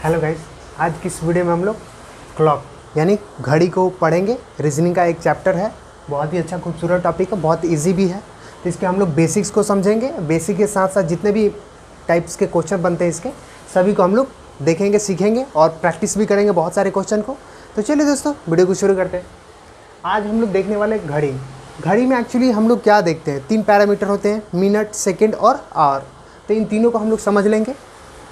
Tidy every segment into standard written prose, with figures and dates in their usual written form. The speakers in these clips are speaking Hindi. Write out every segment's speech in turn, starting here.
हेलो गाइस, आज की इस वीडियो में हम लोग क्लॉक यानी घड़ी को पढ़ेंगे। रीजनिंग का एक चैप्टर है, बहुत ही अच्छा खूबसूरत टॉपिक है, बहुत इजी भी है। तो इसके हम लोग बेसिक्स को समझेंगे। बेसिक के साथ साथ जितने भी टाइप्स के क्वेश्चन बनते हैं इसके सभी को हम लोग देखेंगे, सीखेंगे और प्रैक्टिस भी करेंगे बहुत सारे क्वेश्चन को। तो चलिए दोस्तों, वीडियो को शुरू करते हैं। आज हम लोग देखने वाले घड़ी। घड़ी में एक्चुअली हम लोग क्या देखते हैं, 3 पैरामीटर होते हैं, मिनट, सेकेंड और आवर। तो इन तीनों को हम लोग समझ लेंगे,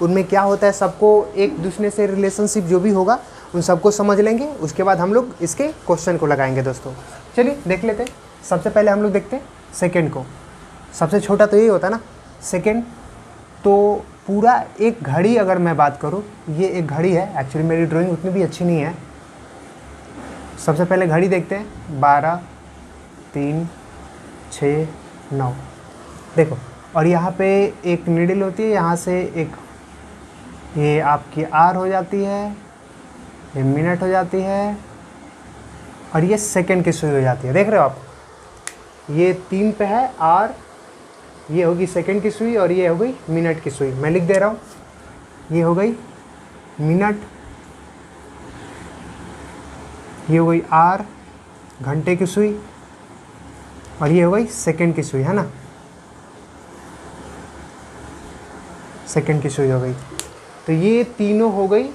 उनमें क्या होता है, सबको एक दूसरे से रिलेशनशिप जो भी होगा उन सबको समझ लेंगे। उसके बाद हम लोग इसके क्वेश्चन को लगाएंगे दोस्तों। चलिए देख लेते हैं। सबसे पहले हम लोग देखते हैं सेकेंड को। सबसे छोटा तो यही होता है ना सेकेंड। तो पूरा एक घड़ी अगर मैं बात करूँ, ये एक घड़ी है। एक्चुअली मेरी ड्राइंग उतनी भी अच्छी नहीं है। सबसे पहले घड़ी देखते हैं, 12, 3, 6, 9 देखो। और यहाँ पे एक नीडल होती है, यहाँ से एक ये आपकी आर हो जाती है, ये मिनट हो जाती है और ये सेकंड की सुई हो जाती है। देख रहे हो आप, ये 3 पे है आर, ये होगी सेकंड की सुई और ये हो गई मिनट की सुई। मैं लिख दे रहा हूँ, ये हो गई मिनट, ये हो गई आर घंटे की सुई और ये हो गई सेकंड की सुई, है ना, सेकंड की सुई हो गई। तो ये तीनों हो गई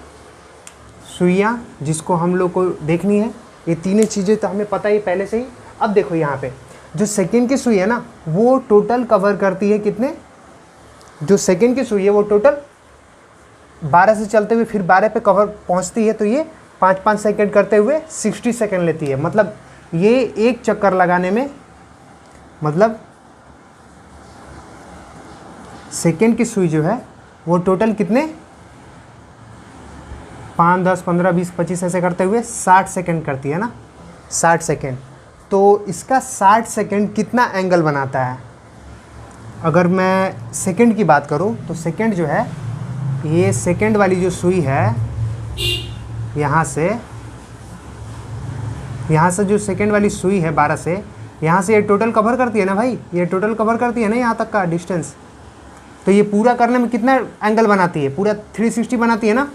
सुइयाँ जिसको हम लोग को देखनी है। ये तीनों चीज़ें तो हमें पता ही पहले से ही। अब देखो यहाँ पे जो सेकंड की सुई है ना, वो टोटल कवर करती है कितने, जो सेकंड की सुई है वो टोटल 12 से चलते हुए फिर 12 पे कवर पहुँचती है। तो ये 5-5 सेकेंड करते हुए 60 सेकेंड लेती है। मतलब ये एक चक्कर लगाने में, मतलब सेकेंड की सुई जो है वो टोटल कितने 5, 10, 15, 20, 25 ऐसे करते हुए 60 सेकेंड करती है ना, 60 सेकेंड। तो इसका 60 सेकेंड कितना एंगल बनाता है। अगर मैं सेकेंड की बात करूं तो सेकेंड जो है, ये सेकेंड वाली जो सुई है यहाँ से जो सेकेंड वाली सुई है 12 से, यहाँ से ये टोटल कवर करती है ना भाई, ये टोटल कवर करती है ना यहाँ तक का डिस्टेंस। तो ये पूरा करने में कितना एंगल बनाती है, पूरा 360 बनाती है ना।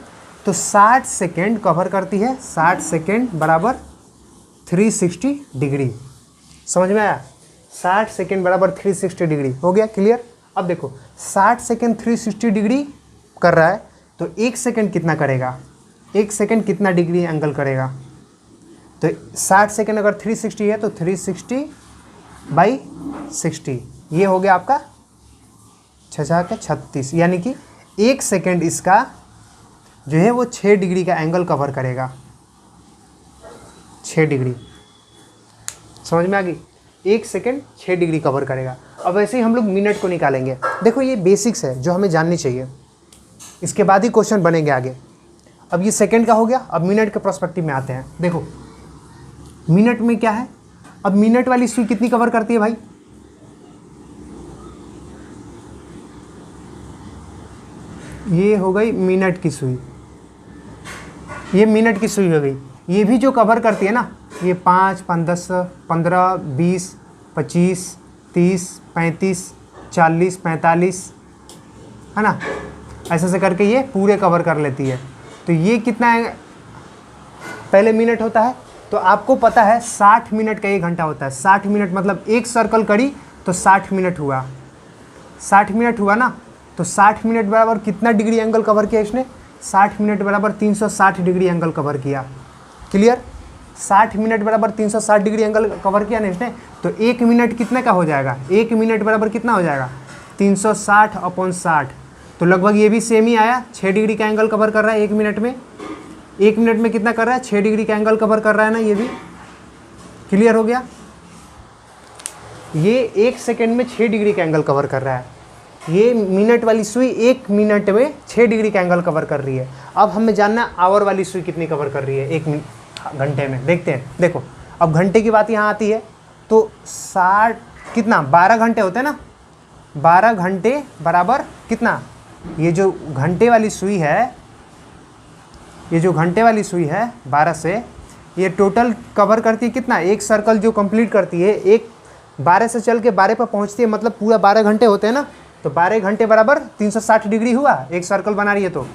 तो 60 सेकेंड कवर करती है। 60 सेकेंड बराबर 360 डिग्री। समझ में आया? 60 सेकेंड बराबर 360 डिग्री। हो गया क्लियर? अब देखो 60 सेकेंड 360 डिग्री कर रहा है, तो 1 सेकेंड कितना करेगा, 1 सेकेंड कितना डिग्री एंगल करेगा। तो 60 सेकेंड अगर 360 है तो 360/60, ये हो गया आपका 36, यानी कि 1 सेकेंड इसका जो है वो 6 डिग्री का एंगल कवर करेगा। 6 डिग्री, समझ में आ गई? 1 सेकेंड 6 डिग्री कवर करेगा। अब ऐसे ही हम लोग मिनट को निकालेंगे। देखो ये बेसिक्स है जो हमें जाननी चाहिए, इसके बाद ही क्वेश्चन बनेंगे आगे। अब ये सेकेंड का हो गया। अब मिनट के पर्सपेक्टिव में आते हैं। देखो मिनट में क्या है, अब मिनट वाली सुई कितनी कवर करती है भाई, ये हो गई मिनट की सुई, ये मिनट की सुई हो गई। ये भी जो कवर करती है ना, ये 5, 10, 15, 20, 25, 30, 35, 40, 45, है ना, ऐसे से करके ये पूरे कवर कर लेती है। तो ये कितना है, पहले मिनट होता है, तो आपको पता है 60 मिनट का 1 घंटा होता है। 60 मिनट मतलब एक सर्कल करी तो 60 मिनट हुआ, 60 मिनट हुआ ना। तो 60 मिनट बराबर कितना डिग्री एंगल कवर किया इसने, 60 मिनट बराबर 360 डिग्री एंगल कवर किया। क्लियर? 60 मिनट बराबर 360 डिग्री एंगल कवर किया ना इसने। तो 1 मिनट कितने का हो जाएगा, 1 मिनट बराबर कितना हो जाएगा 360/60। तो लगभग ये भी सेम ही आया, 6 डिग्री का एंगल कवर कर रहा है 1 मिनट में। 1 मिनट में कितना कर रहा है, 6 डिग्री का एंगल कवर कर रहा है ना, ये भी क्लियर हो गया। ये 1 सेकेंड में 6 डिग्री का एंगल कवर कर रहा है। ये मिनट वाली सुई 1 मिनट में 6 डिग्री का एंगल कवर कर रही है। अब हमें जानना है आवर वाली सुई कितनी कवर कर रही है 1 घंटे में। देखते हैं। देखो अब घंटे की बात यहाँ आती है, तो 60 कितना 12 घंटे होते हैं ना, 12 घंटे बराबर कितना, ये जो घंटे वाली सुई है, ये जो घंटे वाली सुई है 12 से, ये टोटल कवर करती है कितना, एक सर्कल जो कंप्लीट करती है, एक 12 से चल के 12 पर पहुँचती है, मतलब पूरा 12 घंटे होते हैं ना। तो 12 घंटे बराबर 360 डिग्री हुआ, एक सर्कल बना रही है। तो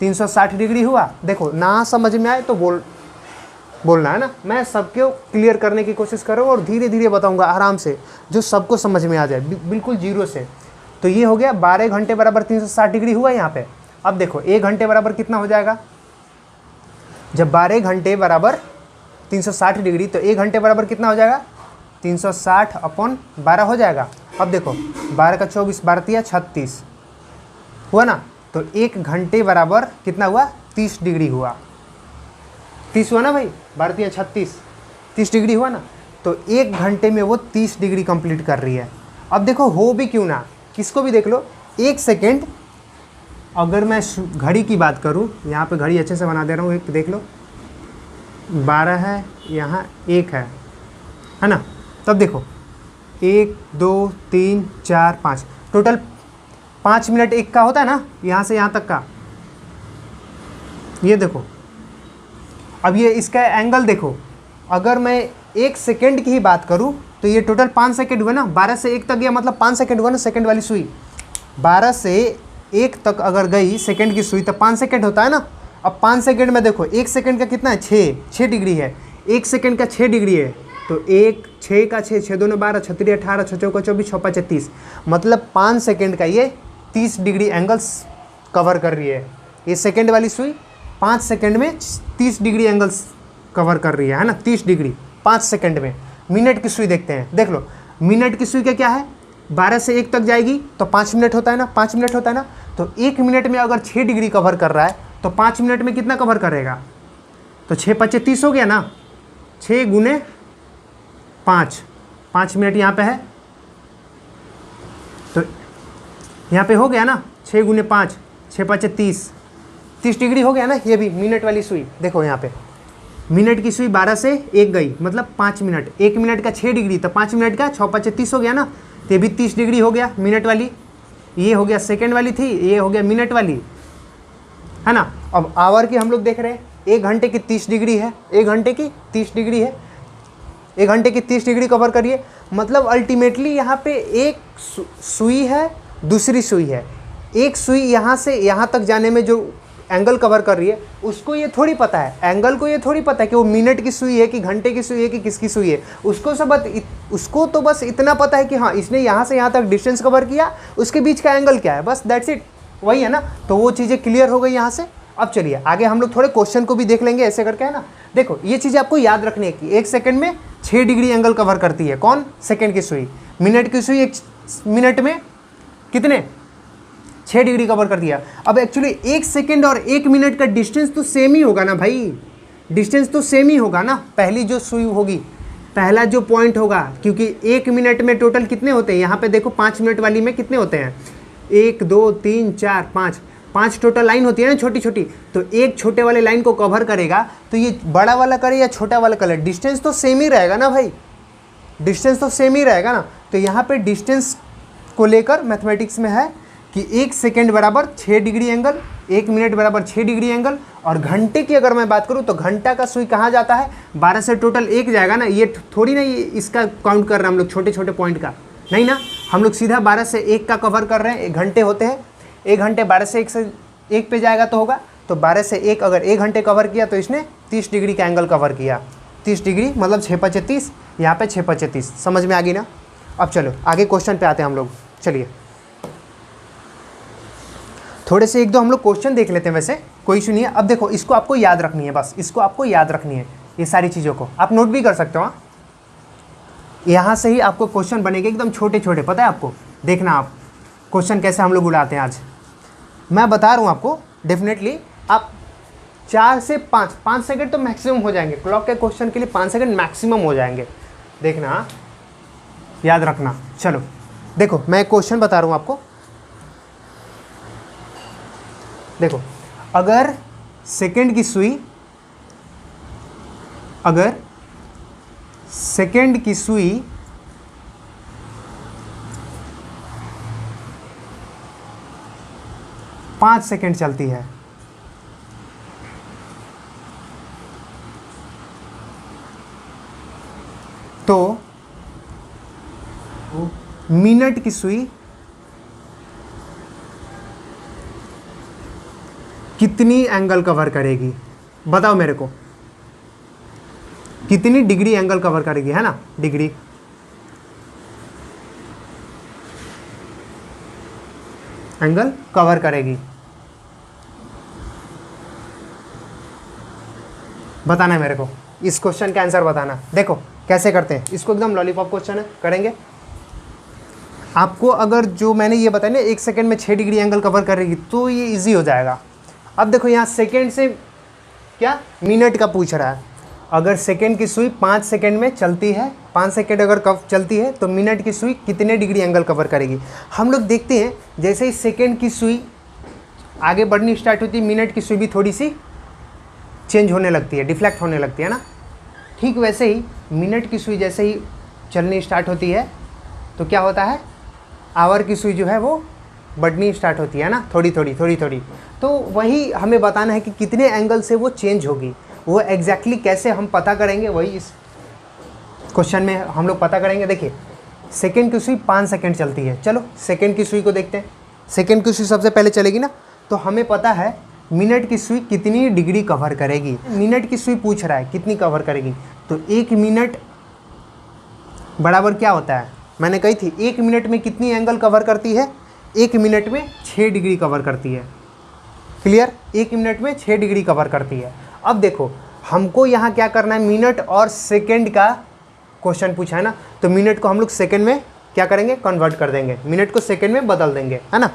360 डिग्री हुआ। देखो ना समझ में आए तो बोलना है ना, मैं सबको क्लियर करने की कोशिश कर रहा हूँ और धीरे धीरे बताऊंगा आराम से, जो सबको समझ में आ जाए बिल्कुल जीरो से। तो ये हो गया 12 घंटे बराबर 360 डिग्री हुआ यहाँ पे। अब देखो 1 घंटे बराबर कितना हो जाएगा, जब 12 घंटे बराबर 360 डिग्री तो 1 घंटे बराबर कितना हो जाएगा, 360/12 हो जाएगा। अब देखो 12 का 24, 12 तिया 36 हुआ ना, तो 1 घंटे बराबर कितना हुआ, 30 डिग्री हुआ। 30 हुआ ना भाई, 12 तिया 36, 30 डिग्री हुआ ना। तो 1 घंटे में वो 30 डिग्री कंप्लीट कर रही है। अब देखो हो भी क्यों ना, किसको भी देख लो, 1 सेकेंड, अगर मैं घड़ी की बात करूं, यहाँ पे घड़ी अच्छे से बना दे रहा हूँ, एक देख लो 12 है, यहाँ 1 है ना। तब देखो 1 2 3 4 5, टोटल 5 मिनट एक का होता है ना, यहाँ से यहाँ तक का। ये देखो अब ये इसका एंगल देखो, अगर मैं 1 सेकेंड की ही बात करूं तो ये टोटल 5 सेकेंड हुआ ना, 12 से 1 तक गया मतलब 5 सेकेंड हुआ ना। सेकेंड वाली सुई 12 से 1 तक अगर गई सेकेंड की सुई तो 5 सेकेंड होता है ना। अब 5 सेकेंड में देखो 1 सेकेंड का कितना है, 6 डिग्री है। 1 सेकेंड का 6 डिग्री है, तो 1 6 का 6, 6 दूनी 12, 6 3 18, 6 चौका 24, 6 5 30, मतलब 5 सेकेंड का ये 30 डिग्री एंगल्स कवर कर रही है। ये सेकेंड वाली सुई 5 सेकेंड में 30 डिग्री एंगल्स कवर कर रही है ना, 30 डिग्री 5 सेकेंड में। मिनट की सुई देखते हैं, देख लो मिनट की सुई का क्या है, 12 से 1 तक जाएगी तो 5 मिनट होता है ना, 5 मिनट होता है ना। तो 1 मिनट में अगर 6 डिग्री कवर कर रहा है तो 5 मिनट में कितना कवर करेगा, तो 6 5 30 हो गया ना, 6 गुने 5, 5 मिनट यहाँ पे है, तो यहाँ पे हो गया ना 6 गुने 5, 6 5 30, 30 डिग्री हो गया ना। ये भी मिनट वाली सुई देखो, यहाँ पे मिनट की सुई 12 से 1 गई मतलब 5 मिनट, 1 मिनट का 6 डिग्री तो 5 मिनट का 6 5 30 हो गया ना। तो ये भी 30 डिग्री हो गया मिनट वाली। ये हो गया सेकेंड वाली थी, ये हो गया मिनट वाली, है ना। अब आवर की हम लोग देख रहे हैं, 1 घंटे की 30 डिग्री है, 1 घंटे की 30 डिग्री है, 1 घंटे की 30 डिग्री कवर करिए। मतलब अल्टीमेटली यहाँ पे एक सुई है, दूसरी सुई है। एक सुई यहाँ से यहाँ तक जाने में जो एंगल कवर कर रही है, उसको ये थोड़ी पता है, एंगल को ये थोड़ी पता है कि वो मिनट की सुई है कि घंटे की सुई है कि किसकी सुई है। उसको तो बस इतना पता है कि हाँ इसने यहाँ से यहाँ तक डिस्टेंस कवर किया, उसके बीच का एंगल क्या है, बस दैट्स इट, वही है ना। तो वो चीज़ें क्लियर हो गई यहाँ से। अब चलिए आगे हम लोग थोड़े क्वेश्चन को भी देख लेंगे ऐसे करके, है ना। देखो ये चीज़ आपको याद रखनी है कि 1 सेकेंड में 6 डिग्री एंगल कवर करती है, कौन, सेकेंड की सुई। मिनट की सुई 1 मिनट में कितने, 6 डिग्री कवर कर दिया। अब एक्चुअली 1 सेकेंड और 1 मिनट का डिस्टेंस तो सेम ही होगा ना भाई, डिस्टेंस तो सेम ही होगा ना। पहली जो सुई होगी, पहला जो पॉइंट होगा, क्योंकि 1 मिनट में टोटल कितने होते हैं, यहाँ पे देखो 5 मिनट वाली में कितने होते हैं, 1 2 3 4 5, 5 टोटल लाइन होती है ना छोटी छोटी। तो एक छोटे वाले लाइन को कवर करेगा, तो ये बड़ा वाला करे या छोटा वाला करे, डिस्टेंस तो सेम ही रहेगा ना भाई, डिस्टेंस तो सेम ही रहेगा ना। तो यहाँ पे डिस्टेंस को लेकर मैथमेटिक्स में है कि 1 सेकेंड बराबर 6 डिग्री एंगल, 1 मिनट बराबर 6 डिग्री एंगल। और घंटे की अगर मैं बात करूँ तो घंटा का सुई कहाँ जाता है, 12 से टोटल 1 जाएगा ना। ये थोड़ी ना ये इसका काउंट कर रहे हैं हम लोग छोटे छोटे पॉइंट का, नहीं ना, हम लोग सीधा 12 से 1 का कवर कर रहे हैं। 1 घंटे होते हैं, 1 घंटे 12 से 1 पे जाएगा तो होगा, तो 12 से 1 अगर 1 घंटे कवर किया तो इसने 30 डिग्री का एंगल कवर किया। 30 डिग्री मतलब 6 5 30, यहाँ पे 6 5 30, समझ में आ गई ना। अब चलो आगे क्वेश्चन पे आते हैं हम लोग। चलिए थोड़े से 1 2 हम लोग क्वेश्चन देख लेते हैं, वैसे कोई इशू नहीं है। अब देखो इसको आपको याद रखनी है, बस इसको आपको याद रखनी है, ये सारी चीज़ों को आप नोट भी कर सकते हो। हाँ, यहाँ से ही आपको क्वेश्चन बनेंगे एकदम छोटे छोटे, पता है आपको। देखना आप क्वेश्चन कैसे हम लोग उड़ाते हैं आज, मैं बता रहा हूँ आपको। डेफिनेटली आप 4 से 5 सेकंड तो मैक्सिमम हो जाएंगे, क्लॉक के क्वेश्चन के लिए 5 सेकंड मैक्सिमम हो जाएंगे, देखना, याद रखना। चलो देखो मैं क्वेश्चन बता रहा हूँ आपको। देखो अगर सेकेंड की सुई 5 सेकेंड चलती है, तो मिनट की सुई कितनी एंगल कवर करेगी, बताओ मेरे को, कितनी डिग्री एंगल कवर करेगी, है ना, डिग्री। एंगल कवर करेगी, बताना है मेरे को, इस क्वेश्चन का आंसर बताना। देखो कैसे करते हैं इसको, एकदम लॉलीपॉप क्वेश्चन है, करेंगे। आपको अगर जो मैंने ये बताया ना 1 सेकंड में 6 डिग्री एंगल कवर करेगी तो ये इजी हो जाएगा। अब देखो यहाँ सेकंड से क्या मिनट का पूछ रहा है। अगर सेकंड की सुई 5 सेकंड में चलती है, 5 सेकंड अगर कब चलती है तो मिनट की सुई कितने डिग्री एंगल कवर करेगी। हम लोग देखते हैं जैसे ही सेकंड की सुई आगे बढ़नी स्टार्ट होती है, मिनट की सुई भी थोड़ी सी चेंज होने लगती है, डिफ्लेक्ट होने लगती है ना। ठीक वैसे ही मिनट की सुई जैसे ही चलनी स्टार्ट होती है तो क्या होता है, आवर की सुई जो है वो बढ़नी स्टार्ट होती है ना, थोड़ी थोड़ी। तो वही हमें बताना है कि कितने एंगल से वो चेंज होगी। वो एग्जैक्टली कैसे हम पता करेंगे, वही इस क्वेश्चन में हम लोग पता करेंगे। देखिए सेकंड की सुई 5 सेकंड चलती है, चलो सेकंड की सुई को देखते हैं। सेकंड की सुई सबसे पहले चलेगी ना, तो हमें पता है मिनट की सुई कितनी डिग्री कवर करेगी। मिनट की सुई पूछ रहा है कितनी कवर करेगी, तो 1 मिनट बराबर क्या होता है, मैंने कही थी 1 मिनट में कितनी एंगल कवर करती है, 1 मिनट में 6 डिग्री कवर करती है। क्लियर, 1 मिनट में 6 डिग्री कवर करती है। अब देखो हमको यहाँ क्या करना है, मिनट और सेकंड का क्वेश्चन पूछा है ना, तो मिनट को हम लोग सेकंड में क्या करेंगे, कन्वर्ट कर देंगे, मिनट को सेकंड में बदल देंगे, है ना।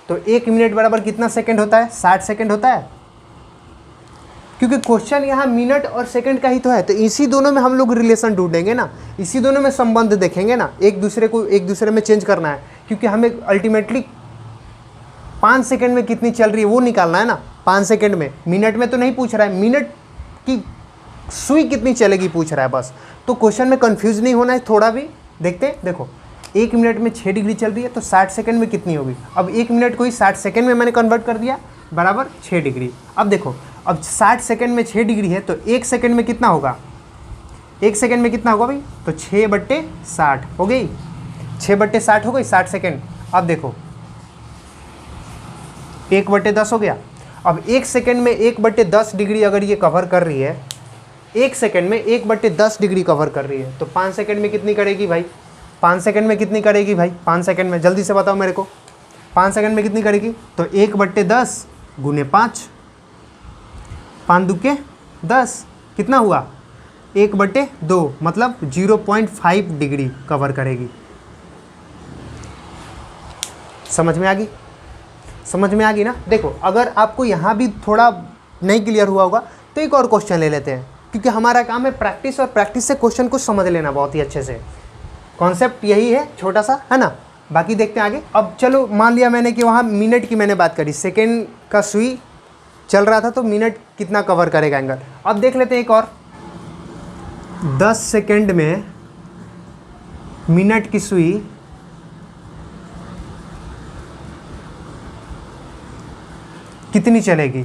तो 1 मिनट बराबर कितना सेकंड होता है, 60 सेकंड होता है। क्योंकि क्वेश्चन यहाँ मिनट और सेकंड का ही तो है, तो इसी दोनों में हम लोग रिलेशन ढूंढेंगे ना, इसी दोनों में संबंध देखेंगे ना, एक दूसरे में चेंज करना है। क्योंकि हमें अल्टीमेटली 5 सेकंड में कितनी चल रही है वो निकालना है ना, 5 सेकंड में, मिनट में तो नहीं पूछ रहा है, मिनट की सुई कितनी चलेगी पूछ रहा है बस। तो क्वेश्चन में कंफ्यूज नहीं होना है थोड़ा भी। देखते हैं, देखो 1 मिनट में 6 डिग्री चल रही है तो 60 सेकंड में कितनी होगी। अब 1 मिनट को ही 60 सेकंड में मैंने कन्वर्ट कर दिया, बराबर 6 डिग्री। अब देखो अब 60 सेकंड में 6 डिग्री है तो 1 सेकंड में कितना होगा, 1 सेकंड में कितना होगा भाई, तो 6/60 हो गई, 6/60 हो गई 60 सेकंड। अब देखो 1/10 हो गया। अब 1 सेकंड में 1/10 डिग्री अगर ये कवर कर रही है, 1 सेकंड में 1/10 डिग्री कवर कर रही है, तो 5 सेकंड में कितनी करेगी भाई, 5 सेकंड में कितनी करेगी भाई, 5 सेकंड में जल्दी से बताओ मेरे को, 5 सेकंड में कितनी करेगी। तो 1/10 गुने 5, 5 दुके 10, कितना हुआ 1/2, मतलब 0.5 डिग्री कवर करेगी। समझ में आ गई, समझ में आ गई ना। देखो अगर आपको यहाँ भी थोड़ा नहीं क्लियर हुआ होगा तो एक और क्वेश्चन ले लेते हैं, क्योंकि हमारा काम है प्रैक्टिस, और प्रैक्टिस से क्वेश्चन को समझ लेना बहुत ही अच्छे से। कॉन्सेप्ट यही है छोटा सा, है ना। बाकी देखते हैं आगे। अब चलो मान लिया मैंने कि वहाँ मिनट की मैंने बात करी, सेकेंड का सुई चल रहा था तो मिनट कितना कवर करेगा एंगल। अब देख लेते हैं एक और, 10 सेकेंड में मिनट की सुई कितनी चलेगी।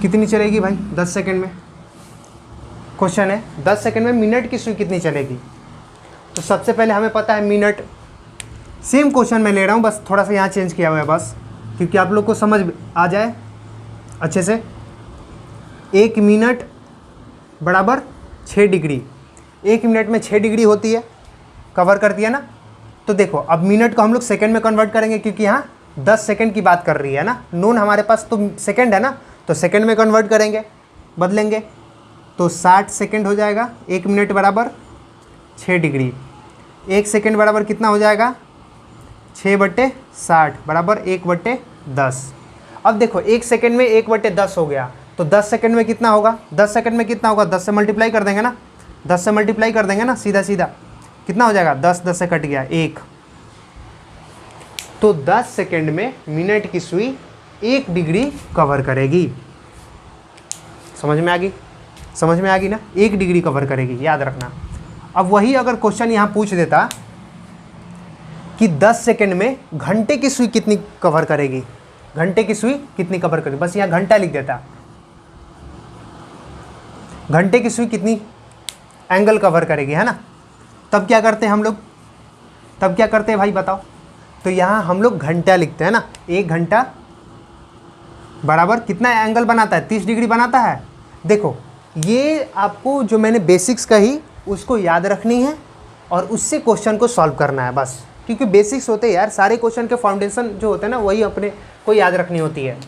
कितनी चलेगी भाई 10 सेकंड में, क्वेश्चन है 10 सेकंड में मिनट की सुई कितनी चलेगी। तो सबसे पहले हमें पता है मिनट, सेम क्वेश्चन मैं ले रहा हूँ, बस थोड़ा सा यहाँ चेंज किया हुआ है बस, क्योंकि आप लोग को समझ आ जाए अच्छे से। 1 मिनट बराबर 6 डिग्री, 1 मिनट में 6 डिग्री होती है, कवर करती है ना। तो देखो अब मिनट को हम लोग सेकंड में कन्वर्ट करेंगे, क्योंकि यहाँ 10 सेकंड की बात कर रही है ना, नोन हमारे पास तो सेकंड है ना, तो सेकंड में कन्वर्ट करेंगे, बदलेंगे, तो 60 सेकंड हो जाएगा। 1 मिनट बराबर 6 डिग्री, 1 सेकंड बराबर कितना हो जाएगा 6/60 बराबर 1/10। अब देखो 1 सेकंड में 1/10 हो गया, तो 10 सेकंड में कितना होगा, 10 सेकंड में कितना होगा, 10 से मल्टीप्लाई कर देंगे ना, 10 से मल्टीप्लाई कर देंगे ना, सीधा सीधा कितना हो जाएगा, 10 से कट गया 1। तो 10 सेकंड में मिनट की सुई 1 डिग्री कवर करेगी। समझ में आ गई, समझ में आ गई ना, 1 डिग्री कवर करेगी, याद रखना। अब वही अगर क्वेश्चन यहाँ पूछ देता कि 10 सेकंड में घंटे की सुई कितनी कवर करेगी, घंटे की सुई कितनी कवर करेगी, बस यहाँ घंटा लिख देता, घंटे की सुई कितनी एंगल कवर करेगी, है ना। तब क्या करते हैं हम लोग, तब क्या करते हैं भाई बताओ? तो यहाँ हम लोग घंटा लिखते हैं ना, 1 घंटा बराबर कितना एंगल बनाता है? 30 डिग्री बनाता है। देखो ये आपको जो मैंने बेसिक्स कही उसको याद रखनी है और उससे क्वेश्चन को सॉल्व करना है बस, क्योंकि बेसिक्स होते हैं यार, सारे क्वेश्चन के फाउंडेशन जो होते हैं ना वही अपने को याद रखनी होती है।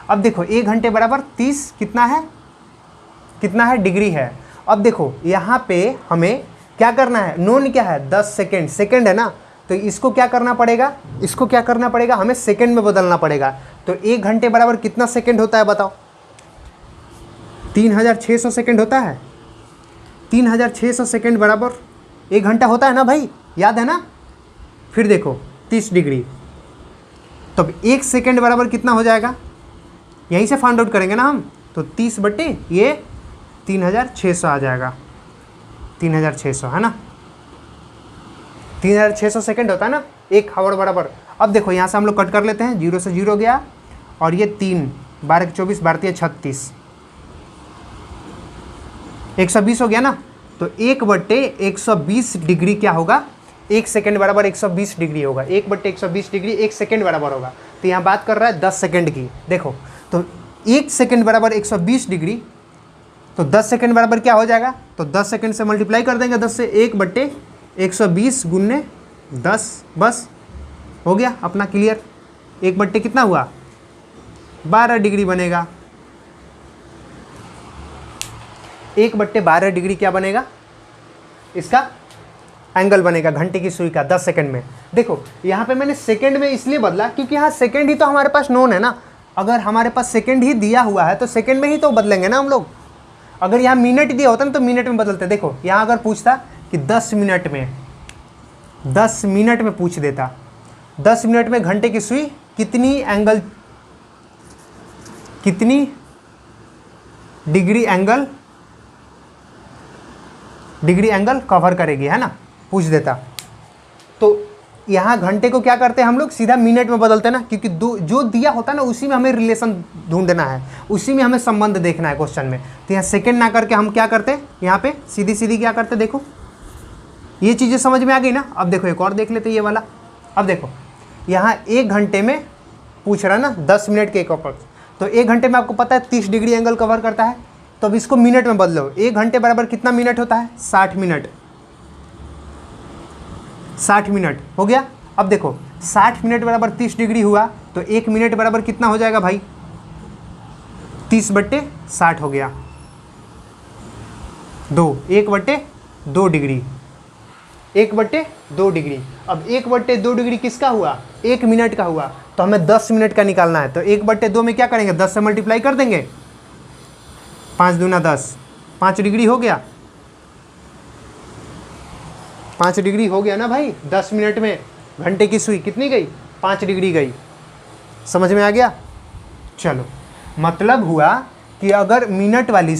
अब देखो 1 घंटे बराबर 30 कितना है डिग्री है। अब देखो यहाँ पे हमें क्या करना है, नोन क्या है 10 सेकेंड, सेकेंड है ना, तो इसको क्या करना पड़ेगा, हमें सेकेंड में बदलना पड़ेगा। तो 1 घंटे बराबर कितना सेकेंड होता है बताओ? 3600 सेकेंड होता है। 3600 सेकेंड बराबर 1 घंटा होता है ना भाई, याद है ना? फिर देखो 30 डिग्री, तब 1 सेकेंड बराबर कितना हो जाएगा? यहीं से फाइंड आउट करेंगे ना हम, तो 30 बटे ये 3600 आ जाएगा। 3600 है ना, 3600 सेकेंड होता है ना 1 आवर बराबर। अब देखो यहाँ से हम लोग कट कर लेते हैं, 0 से 0 गया और ये 3 12 के 24 12 36 120 हो गया ना। तो 1 बटे 120 डिग्री क्या होगा? 1 सेकेंड बराबर 120 डिग्री होगा। 1 बटे 120 डिग्री 1 सेकेंड बराबर होगा। तो यहाँ बात कर रहा है 10 सेकेंड की। देखो तो 1 सेकेंड बराबर 120 डिग्री, तो 10 सेकेंड बराबर क्या हो जाएगा? तो 10 सेकेंड से मल्टीप्लाई कर देंगे 10 से, 1 बटे 120 गुने 10, बस हो गया अपना क्लियर। 1 बट्टे कितना हुआ? 12 डिग्री बनेगा। 1 बट्टे 12 डिग्री क्या बनेगा? इसका एंगल बनेगा घंटे की सुई का 10 सेकंड में। देखो यहाँ पे मैंने सेकंड में इसलिए बदला क्योंकि यहाँ सेकंड ही तो हमारे पास नोन है ना। अगर हमारे पास सेकंड ही दिया हुआ है तो सेकंड में ही तो बदलेंगे ना हम लोग। अगर यहाँ मिनट दिया होता ना तो मिनट में बदलते। देखो यहाँ अगर पूछता कि 10 मिनट में पूछ देता, 10 मिनट में घंटे की सुई कितनी डिग्री एंगल कवर करेगी, है ना, पूछ देता। तो यहाँ घंटे को क्या करते हैं हम लोग? सीधा मिनट में बदलते हैं ना, क्योंकि जो दिया होता है ना उसी में हमें रिलेशन ढूंढना है, उसी में हमें संबंध देखना है क्वेश्चन में। तो यहाँ सेकंड ना करके हम क्या करते हैं, यहाँ पे सीधी सीधी क्या करते? देखो ये चीज़ें समझ में आ गई ना। अब देखो एक और देख लेते ये वाला। अब देखो यहाँ 1 घंटे में पूछ रहा है ना 10 मिनट के एक ऊपर, तो 1 घंटे में आपको पता है 30 डिग्री एंगल कवर करता है। तो अब इसको मिनट में बदलो। 1 घंटे बराबर कितना मिनट होता है? 60 मिनट। 60 मिनट हो गया। अब देखो 60 मिनट बराबर 30 डिग्री हुआ, तो 1 मिनट बराबर कितना हो जाएगा भाई? 30 बट्टे 60 हो गया 2, 1 बट्टे 2 डिग्री, 1 बट्टे 2 डिग्री। अब 1 बट्टे 2 डिग्री किसका हुआ? 1 मिनट का हुआ। तो हमें 10 मिनट का निकालना है। तो 1 बट्टे 2 में क्या करेंगे? 10 से मल्टीप्लाई कर देंगे, 5 दूना 10, 5 डिग्री हो गया। 5 डिग्री हो गया ना भाई। 10 मिनट में घंटे की सुई कितनी गई? 5 डिग्री गई। समझ में आ गया? चलो, मतलब हुआ कि अगर मिनट वाली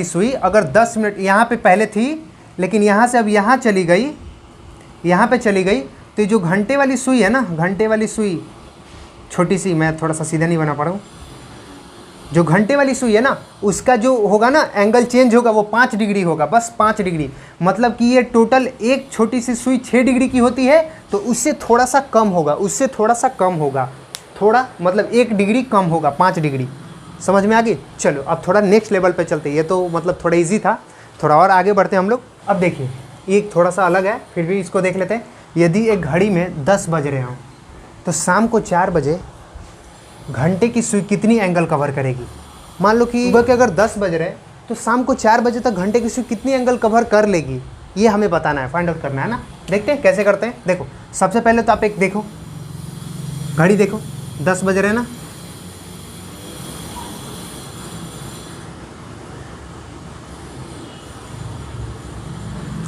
सुई अगर 10 मिनट यहाँ पे पहले थी, लेकिन यहाँ से अब यहाँ चली गई, यहाँ पे चली गई, तो जो घंटे वाली सुई है ना, घंटे वाली सुई छोटी सी, मैं थोड़ा सा सीधा नहीं बना पा रहा हूँ, जो घंटे वाली सुई है ना उसका जो होगा ना एंगल चेंज होगा, वो 5 डिग्री होगा, बस 5 डिग्री। मतलब कि ये टोटल एक छोटी सी सुई 6 डिग्री की होती है, तो उससे थोड़ा सा कम होगा, थोड़ा मतलब 1 डिग्री कम होगा, 5 डिग्री। समझ में आ गई? चलो अब थोड़ा नेक्स्ट लेवल पे चलते हैं। ये तो मतलब थोड़ा इजी था, थोड़ा और आगे बढ़ते हैं हम लोग। अब देखिए एक थोड़ा सा अलग है, फिर भी इसको देख लेते हैं। यदि एक घड़ी में 10 बज रहे हों, तो शाम को 4 बजे घंटे की सुई कितनी एंगल कवर करेगी? मान लो कि सुबह के अगर 10 बज रहे हैं तो शाम को 4 बजे तक घंटे की सुई कितनी एंगल कवर कर लेगी, ये हमें बताना है, फाइंड आउट करना है ना। देखते हैं कैसे करते हैं। देखो सबसे पहले तो आप एक देखो, घड़ी देखो, 10 बज रहे हैं ना,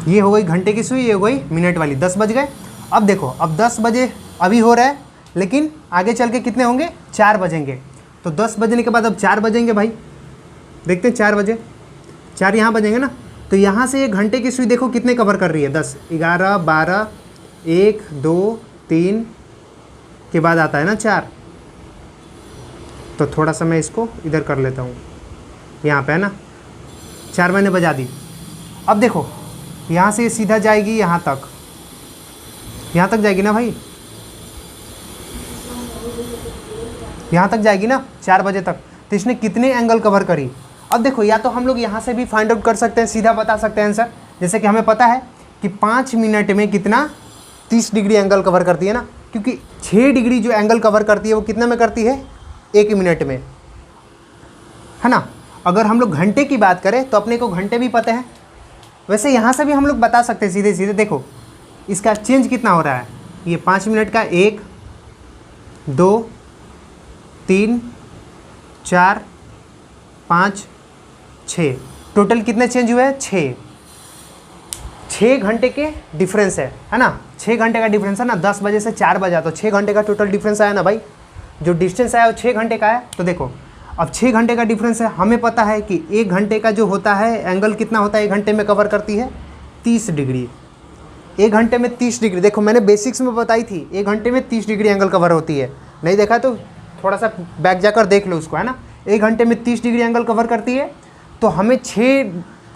ये हो गई घंटे की सुई, ये हो गई मिनट वाली। 10 बज गए। अब देखो अब 10 बजे अभी हो रहा है, लेकिन आगे चल के कितने होंगे? 4 बजेंगे। तो 10 बजने के बाद अब 4 बजेंगे भाई, देखते हैं 4 बजे, 4 यहाँ बजेंगे ना। तो यहाँ से ये घंटे की सुई देखो कितने कवर कर रही है? 10, 11, 12, 1, 2, 3 के बाद आता है ना 4। तो थोड़ा सा मैं इसको इधर कर लेता हूँ, यहाँ पे है ना, 4 मैंने बजा दी। अब देखो यहाँ से सीधा जाएगी यहाँ तक जाएगी ना भाई, यहाँ तक जाएगी ना 4 बजे तक। तो इसने कितने एंगल कवर करी? अब देखो या तो हम लोग यहाँ से भी फाइंड आउट कर सकते हैं, सीधा बता सकते हैं आंसर। जैसे कि हमें पता है कि 5 मिनट में कितना 30 डिग्री एंगल कवर करती है ना, क्योंकि 6 डिग्री जो एंगल कवर करती है वो कितने में करती है? 1 मिनट में, है ना। अगर हम लोग घंटे की बात करें तो अपने को घंटे भी पता है। वैसे यहाँ से भी हम लोग बता सकते हैं सीधे सीधे। देखो इसका चेंज कितना हो रहा है, ये 5 मिनट का 1 2 3 4 5 6, टोटल कितने चेंज हुए हैं? 6 घंटे के डिफरेंस है ना। 6 घंटे का डिफरेंस है ना, 10 बजे से 4 बजा तो 6 घंटे का टोटल डिफरेंस आया ना भाई। जो डिस्टेंस आया वो 6 घंटे का है। तो देखो अब 6 घंटे का डिफरेंस है, हमें पता है कि 1 घंटे का जो होता है एंगल कितना होता है, 1 घंटे में कवर करती है 30 डिग्री। 1 घंटे में 30 डिग्री, देखो मैंने बेसिक्स में बताई थी 1 घंटे में 30 डिग्री एंगल कवर होती है। नहीं देखा तो थोड़ा सा बैक जाकर देख लो उसको, है ना। 1 घंटे में 30 डिग्री एंगल कवर करती है, तो हमें 6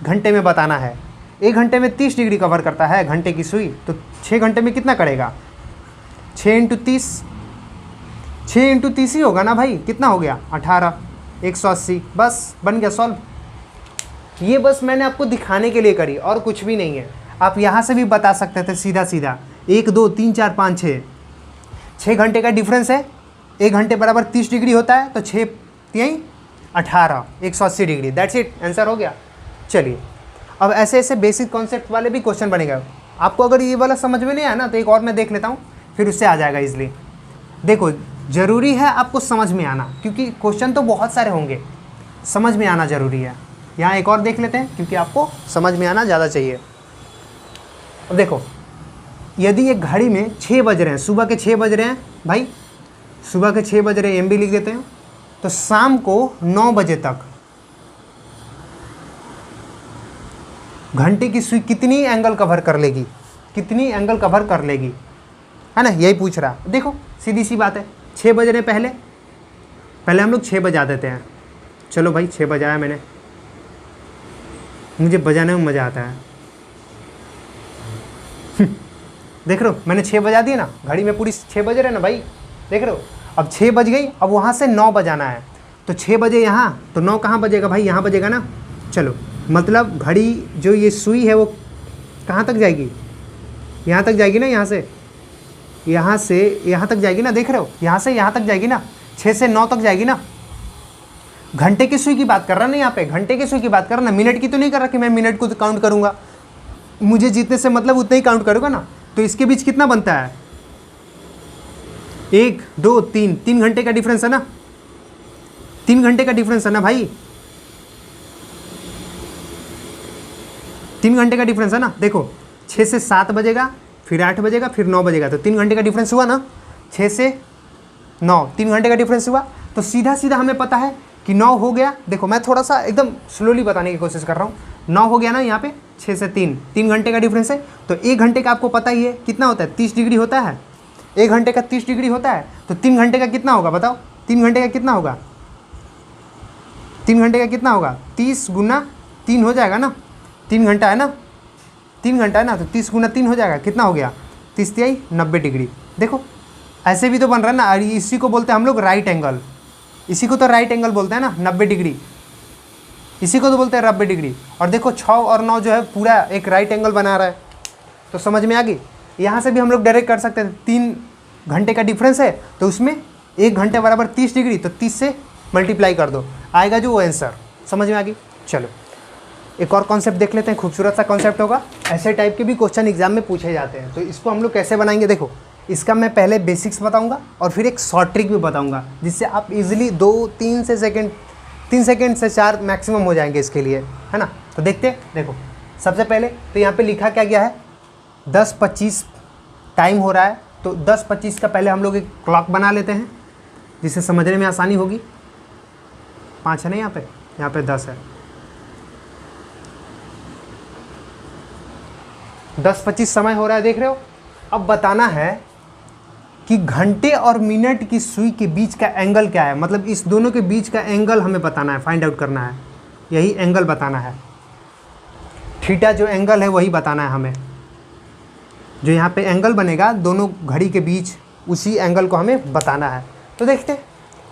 घंटे में बताना है। 1 घंटे में 30 डिग्री कवर करता है घंटे की सुई, तो 6 घंटे में कितना करेगा? 6 × 30, 6 × 30 ही होगा ना भाई। कितना हो गया? 18, 180। बस बन गया सॉल्व। ये बस मैंने आपको दिखाने के लिए करी और कुछ भी नहीं है। आप यहाँ से भी बता सकते थे सीधा सीधा, 1 2 3 4 5 6, 6 घंटे का डिफरेंस है। 1 घंटे बराबर 30 डिग्री होता है, तो 6 3 18, 180 डिग्री। दैट्स इट, आंसर हो गया। चलिए अब ऐसे ऐसे बेसिक कॉन्सेप्ट वाले भी क्वेश्चन बनेगा। आपको अगर ये वाला समझ में नहीं आया ना तो एक और मैं देख लेता हूँ, फिर उससे आ जाएगा इजली। देखो ज़रूरी है आपको समझ में आना, क्योंकि क्वेश्चन तो बहुत सारे होंगे, समझ में आना ज़रूरी है। यहाँ एक और देख लेते हैं, क्योंकि आपको समझ में आना ज़्यादा चाहिए। अब देखो यदि एक घड़ी में 6 बज रहे हैं, सुबह के 6 बज रहे हैं भाई, सुबह के 6 बज रहे हैं, भी लिख देते हैं, तो शाम को 9 बजे तक घंटे की सुई कितनी एंगल कवर कर लेगी? कितनी एंगल कवर कर लेगी, है ना, यही पूछ रहा। देखो सीधी सी बात है, 6 बज रहे पहले हम लोग 6 बजा देते हैं। चलो भाई 6 बजाया मैंने, मुझे बजाने में मज़ा आता है। देख रहे हो मैंने 6 बजा दिए ना, घड़ी में पूरी 6 बज रहे ना भाई, देख रहे हो। अब 6 बज गई, अब वहाँ से 9 बजाना है, तो 6 बजे यहाँ, तो 9 कहाँ बजेगा भाई? यहाँ बजेगा ना। चलो मतलब घड़ी जो ये सुई है वो कहाँ तक जाएगी? यहाँ तक जाएगी ना, यहाँ से यहाँ तक जाएगी ना, देख रहे हो, यहाँ से यहाँ तक जाएगी ना, 6 से 9 तक जाएगी ना। घंटे की सुई की बात कर रहा ना, यहाँ पे घंटे की सुई की बात कर रहा ना, मिनट की तो नहीं कर रहा कि मैं मिनट को काउंट करूँगा। मुझे जीतने से मतलब उतना ही काउंट करूँगा ना। तो इसके बीच कितना बनता है? 1 2 3, 3 घंटे का डिफरेंस है ना, 3 घंटे का डिफरेंस है ना भाई, 3 घंटे का डिफरेंस है ना। देखो 6 से 7 बजेगा, फिर 8 बजेगा, फिर 9 बजेगा, तो 3 घंटे का डिफरेंस हुआ ना। 6 से 9, 3 घंटे का डिफरेंस हुआ। तो सीधा सीधा हमें पता है कि 9 हो गया। देखो मैं थोड़ा सा एकदम स्लोली बताने की कोशिश कर रहा हूँ। 9 हो गया ना यहाँ पे, 6 से 3 घंटे का डिफरेंस है। तो 1 घंटे का आपको पता ही है कितना होता है, 30 डिग्री होता है। 1 घंटे का 30 डिग्री होता है, तो 3 घंटे का कितना होगा बताओ? 3 घंटे का कितना होगा? 3 घंटे का कितना होगा? 30 × 3 हो जाएगा ना, 3 घंटा है ना, 3 घंटा है ना, तो 30 × 3 हो जाएगा। कितना हो गया? 30 × 3 90 डिग्री। देखो ऐसे भी तो बन रहा है ना, इसी को बोलते हैं हम लोग राइट एंगल। इसी को तो राइट एंगल बोलते हैं ना, 90 डिग्री, इसी को तो बोलते हैं 90 डिग्री। और देखो 6 और 9 जो है पूरा एक राइट एंगल बना रहा है। तो समझ में आ गई। यहाँ से भी हम लोग डायरेक्ट कर सकते हैं, 3 घंटे का डिफरेंस है, तो उसमें 1 घंटे बराबर 30 डिग्री, तो 30 से मल्टीप्लाई कर दो, आएगा जो वो आंसर। समझ में आ गई। चलो एक और कॉन्सेप्ट देख लेते हैं, खूबसूरत सा कॉन्सेप्ट होगा। ऐसे टाइप के भी क्वेश्चन एग्जाम में पूछे जाते हैं, तो इसको हम लोग कैसे बनाएंगे? देखो इसका मैं पहले बेसिक्स बताऊंगा और फिर एक शॉर्ट ट्रिक भी बताऊंगा, जिससे आप इजीली 3 सेकंड से 4 मैक्सिमम हो जाएंगे इसके लिए, है ना। तो देखते हैं। देखो सबसे पहले तो यहाँ पे लिखा क्या गया है, 10:25 टाइम हो रहा है। तो 10:25 का पहले हम लोग एक क्लॉक बना लेते हैं, जिससे समझने में आसानी होगी। 5 है ना यहाँ पे 10 है। 10:25 समय हो रहा है, देख रहे हो। अब बताना है कि घंटे और मिनट की सुई के बीच का एंगल क्या है, मतलब इस दोनों के बीच का एंगल हमें बताना है, फाइंड आउट करना है, यही एंगल बताना है। थीटा जो एंगल है वही बताना है हमें। जो यहाँ पे एंगल बनेगा दोनों घड़ी के बीच, उसी एंगल को हमें बताना है। तो देखते हैं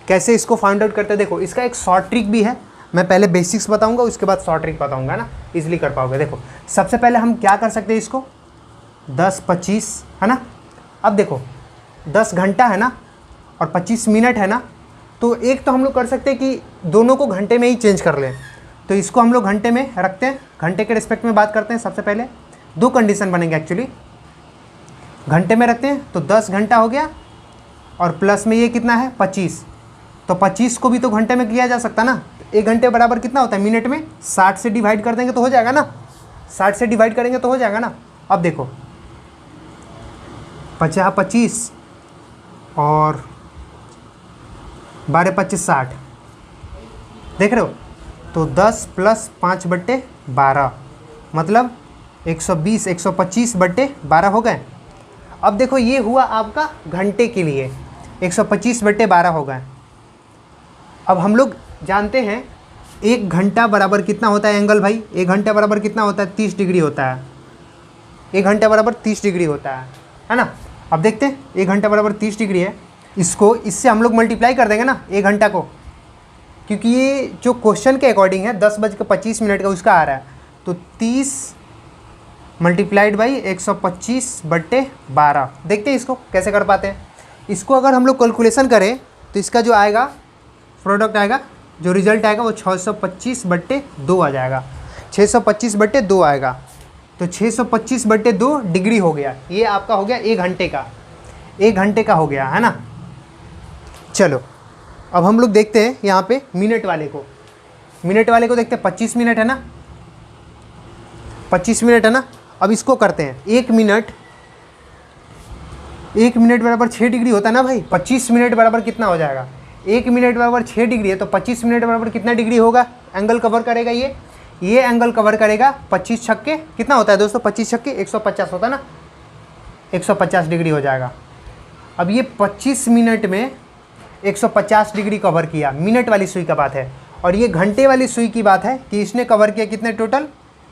कैसे इसको फाइंड आउट करते हैं। देखो इसका एक शॉर्ट ट्रिक भी है, मैं पहले बेसिक्स बताऊंगा उसके बाद शॉर्ट ट्रिक बताऊंगा ना, इजीली कर पाओगे। देखो सबसे पहले हम क्या कर सकते हैं, इसको 10-25 है ना। अब देखो 10 घंटा है ना और 25 मिनट है ना, तो एक तो हम लोग कर सकते हैं कि दोनों को घंटे में ही चेंज कर लें। तो इसको हम लोग घंटे में रखते हैं, घंटे के रिस्पेक्ट में बात करते हैं। सबसे पहले दो कंडीशन बनेंगे एक्चुअली, घंटे में रखते हैं तो 10 घंटा हो गया और प्लस में ये कितना है 25, तो 25 को भी तो घंटे में किया जा सकता ना। एक घंटे बराबर कितना होता है मिनट में, 60 से डिवाइड कर देंगे तो हो जाएगा ना, 60 से डिवाइड करेंगे तो हो जाएगा ना। अब देखो 50-25 और 12-25 60, देख रहे हो। तो 10 + 5/12 मतलब 120, 125/12 हो गए। अब देखो ये हुआ आपका घंटे के लिए, 125/12 हो गए। अब हम लोग जानते हैं 1 घंटा बराबर कितना होता है एंगल भाई, 1 घंटा बराबर कितना होता है 30 डिग्री होता है। 1 घंटा बराबर 30 डिग्री होता है ना। अब देखते हैं 1 घंटा बराबर 30 डिग्री है, इसको इससे हम लोग मल्टीप्लाई कर देंगे ना 1 घंटा को, क्योंकि ये जो क्वेश्चन के अकॉर्डिंग है 10:25 का उसका आ रहा है। तो 30 × 125/12, देखते हैं इसको कैसे कर पाते हैं। इसको अगर हम लोग कैलकुलेशन करें तो इसका जो आएगा प्रोडक्ट आएगा, जो रिजल्ट आएगा वो 625/2 आ जाएगा, 625/2 आएगा। तो 625/2 डिग्री हो गया, ये आपका हो गया 1 घंटे का, 1 घंटे का हो गया है ना। चलो अब हम लोग देखते हैं यहाँ पे मिनट वाले को, मिनट वाले को देखते हैं। 25 मिनट है ना, 25 मिनट है ना। अब इसको करते हैं 1 मिनट, 1 मिनट बराबर 6 डिग्री होता है ना भाई। 25 मिनट बराबर कितना हो जाएगा, 1 मिनट बराबर 6 डिग्री है, तो 25 मिनट बराबर कितना डिग्री होगा, एंगल कवर करेगा ये एंगल कवर करेगा 25 छक्के कितना होता है दोस्तों, 25 छक्के 150 होता है ना, 150 डिग्री हो जाएगा। अब ये 25 मिनट में 150 डिग्री कवर किया, मिनट वाली सुई का बात है। और ये घंटे वाली सुई की बात है कि इसने कवर किया कितने टोटल,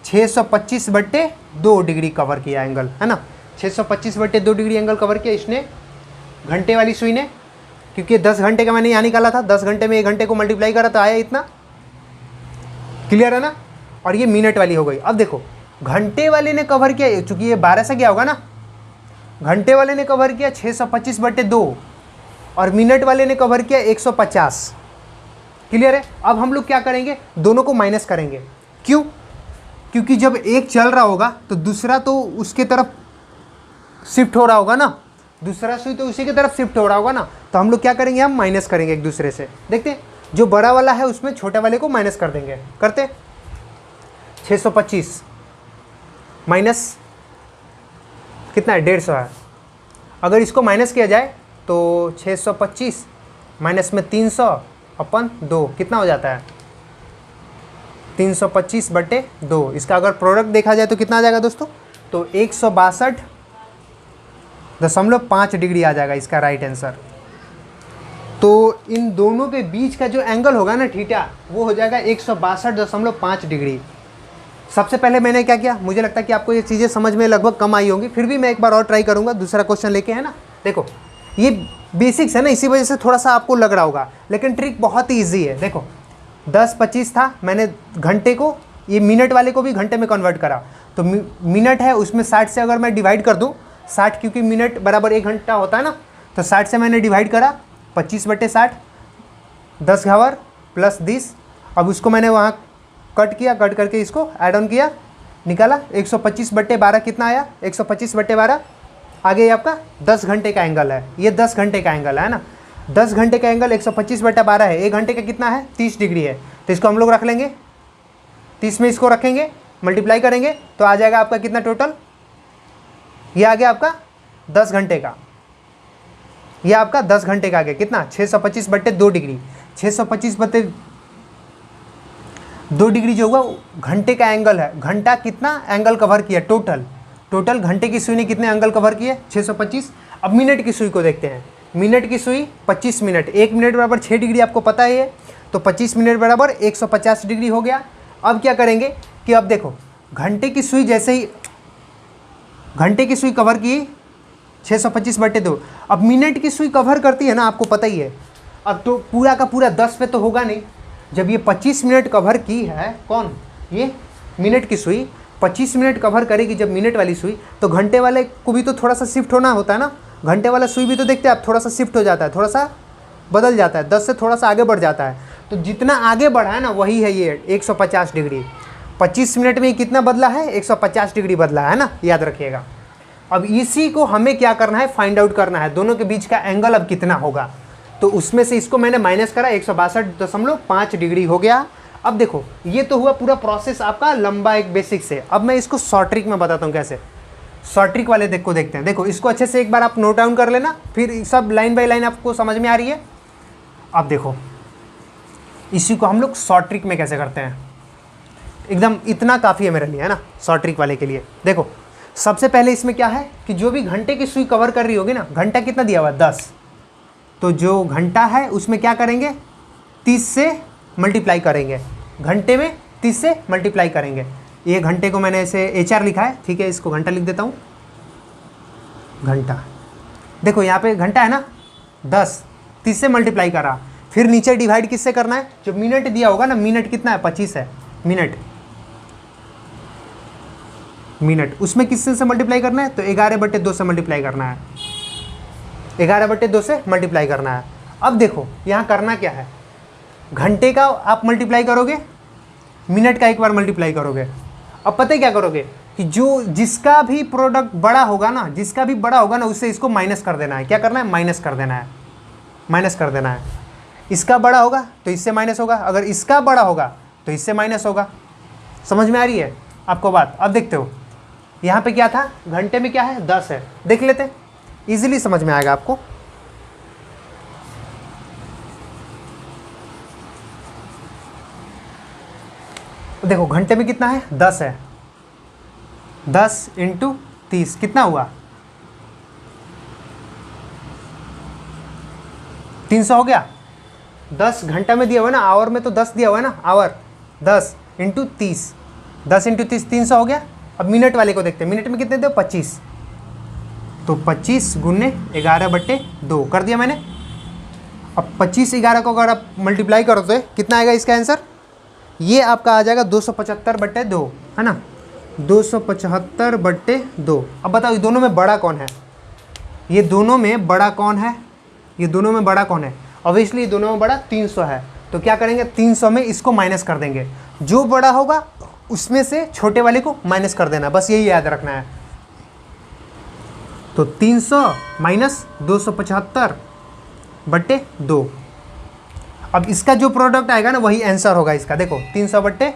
625/2 डिग्री कवर किया एंगल, है ना। 625/2 डिग्री एंगल कवर किया इसने, घंटे वाली सुई ने, क्योंकि 10 घंटे का मैंने यहाँ निकाला था, 10 घंटे में 1 घंटे को मल्टीप्लाई करा तो आया इतना, क्लियर है ना। और ये मिनट वाली हो गई। अब देखो घंटे वाले ने कवर किया, चूंकि ये 12 से क्या होगा ना, घंटे वाले ने कवर किया 625/2 और मिनट वाले ने कवर किया 150, क्लियर है। अब हम लोग क्या करेंगे, दोनों को माइनस करेंगे। क्यों, क्योंकि जब एक चल रहा होगा तो दूसरा तो उसके तरफ शिफ्ट हो रहा होगा ना, दूसरा सुई तो उसी की तरफ शिफ्ट हो रहा होगा ना। तो हम लोग क्या करेंगे, हम माइनस करेंगे एक दूसरे से। देखते हैं जो बड़ा वाला है उसमें छोटे वाले को माइनस कर देंगे, करते 625 माइनस कितना है 150 है। अगर इसको माइनस किया जाए तो 625 माइनस में 300/2 कितना हो जाता है 325/2। इसका अगर प्रोडक्ट देखा जाए तो कितना आ जाएगा दोस्तों, तो 162.5 डिग्री आ जाएगा इसका राइट आंसर। तो इन दोनों के बीच का जो एंगल होगा ना थीटा, वो हो जाएगा 162.5 डिग्री। सबसे पहले मैंने क्या किया, मुझे लगता है कि आपको ये चीज़ें समझ में लगभग कम आई होंगी, फिर भी मैं एक बार और ट्राई करूँगा, दूसरा क्वेश्चन लेके, है ना। देखो ये बेसिक्स है ना, इसी वजह से थोड़ा सा आपको लग रहा होगा, लेकिन ट्रिक बहुत ही ईजी है। देखो 10-25 था, मैंने घंटे को, ये मिनट वाले को भी घंटे में कन्वर्ट करा, तो मिनट है उसमें 60 से अगर मैं डिवाइड कर दूँ, 60 क्योंकि मिनट बराबर 1 घंटा होता है ना, तो 60 से मैंने डिवाइड करा 25/60, 10 घावर प्लस 20। अब उसको मैंने वहाँ कट किया, कट करके इसको ऐड ऑन किया, निकाला 125/12 कितना आया, 125/12 आगे आपका 10 घंटे का एंगल है, ये 10 घंटे का एंगल है ना। 10 घंटे का एंगल 125/12 है, 1 घंटे का कितना है 30 डिग्री है, तो इसको हम लोग रख लेंगे 30 में, इसको रखेंगे मल्टीप्लाई करेंगे तो आ जाएगा आपका कितना टोटल, ये आ गया आपका 10 घंटे का, ये आपका 10 घंटे का आ गया कितना 625/2 डिग्री। 625/2 डिग्री जो हुआ घंटे का एंगल है, घंटा कितना एंगल कवर किया टोटल घंटे की सुई ने कितने एंगल कवर किए 625। अब मिनट की सुई को देखते हैं, मिनट की सुई 25 मिनट, 1 मिनट बराबर 6 डिग्री आपको पता है ये, तो 25 मिनट बराबर 150 डिग्री हो गया। अब क्या करेंगे कि अब देखो घंटे की सुई जैसे ही घंटे की सुई कवर की 625/2। अब मिनट की सुई कवर करती है ना, आपको पता ही है। अब तो पूरा का पूरा 10 पे तो होगा नहीं। जब ये 25 मिनट कवर की है, कौन, ये मिनट की सुई 25 मिनट कवर करेगी जब मिनट वाली सुई, तो घंटे वाले को भी तो थोड़ा सा शिफ्ट होना होता है ना। घंटे वाला सुई भी तो देखते हैं आप, थोड़ा सा शिफ्ट हो जाता है, थोड़ा सा बदल जाता है, 10 से थोड़ा सा आगे बढ़ जाता है। तो जितना आगे बढ़ा है ना, वही है ये 150 डिग्री। 25 मिनट में कितना बदला है, 150 डिग्री बदला है ना, याद रखिएगा। अब इसी को हमें क्या करना है, फाइंड आउट करना है, दोनों के बीच का एंगल अब कितना होगा। तो उसमें से इसको मैंने माइनस करा, 162.5 डिग्री हो गया। अब देखो, ये तो हुआ पूरा प्रोसेस आपका लंबा एक बेसिक से। अब मैं इसको शॉर्ट ट्रिक में बताता हूँ कैसे। शॉर्ट ट्रिक वाले को देखते हैं। देखो, इसको अच्छे से एक बार आप नोट डाउन कर लेना, फिर सब लाइन बाय लाइन आपको समझ में आ रही है। अब देखो, इसी को हम लोग शॉर्ट ट्रिक में कैसे करते हैं, एकदम इतना काफ़ी है मेरे लिए, है ना, शॉर्ट ट्रिक वाले के लिए। देखो, सबसे पहले इसमें क्या है कि जो भी घंटे की सुई कवर कर रही होगी ना, घंटा कितना दिया हुआ है, 10। तो जो घंटा है उसमें क्या करेंगे, 30 से मल्टीप्लाई करेंगे। घंटे में 30 से मल्टीप्लाई करेंगे। ये घंटे को मैंने ऐसे HR लिखा है, ठीक है, इसको घंटा लिख देता हूँ, घंटा। देखो यहाँ पे घंटा है ना, 10, 30 से मल्टीप्लाई करा, फिर नीचे डिवाइड किससे करना है, जो मिनट दिया होगा ना, मिनट कितना है, 25 है मिनट, उसमें किससे से मल्टीप्लाई करना है, तो 11/2 से मल्टीप्लाई करना है, 11/2 से मल्टीप्लाई करना है। अब देखो यहाँ करना क्या है, घंटे का आप मल्टीप्लाई करोगे, मिनट का एक बार मल्टीप्लाई करोगे। अब पता है क्या करोगे कि जो जिसका भी प्रोडक्ट बड़ा होगा ना, उससे इसको माइनस कर देना है। क्या करना है, माइनस कर देना है। इसका बड़ा होगा तो इससे माइनस होगा, अगर इसका बड़ा होगा तो इससे माइनस होगा। समझ में आ रही है आपको बात। अब देखते हो यहाँ पे क्या था, घंटे में क्या है, 10 है, देख लेते हैं, इजीली समझ में आएगा आपको। देखो घंटे में कितना है, 10 है, 10 × 30 कितना हुआ, 300 हो गया। 10 घंटा में दिया हुआ है ना, आवर में तो 10 दिया हुआ है ना, आवर 10 × 30, 10 × 30 300 हो गया। अब मिनट वाले को देखते हैं, मिनट में कितने दो, 25, तो 25 × 11/2 कर दिया मैंने। अब 25 11 को अगर आप मल्टीप्लाई करो तो कितना आएगा इसका आंसर, ये आपका आ जाएगा 275/2, है ना, 275/2। अब बताओ ये दोनों में बड़ा कौन है, ये दोनों में बड़ा कौन है, ये दोनों में बड़ा कौन है, ऑब्वियसली दोनों में बड़ा 300 है। तो क्या करेंगे, 300 में इसको माइनस कर देंगे, जो बड़ा होगा उसमें से छोटे वाले को माइनस कर देना, बस यही याद रखना है। तो 300 माइनस 275/2। अब इसका जो प्रोडक्ट आएगा ना, वही आंसर होगा इसका। देखो 300/2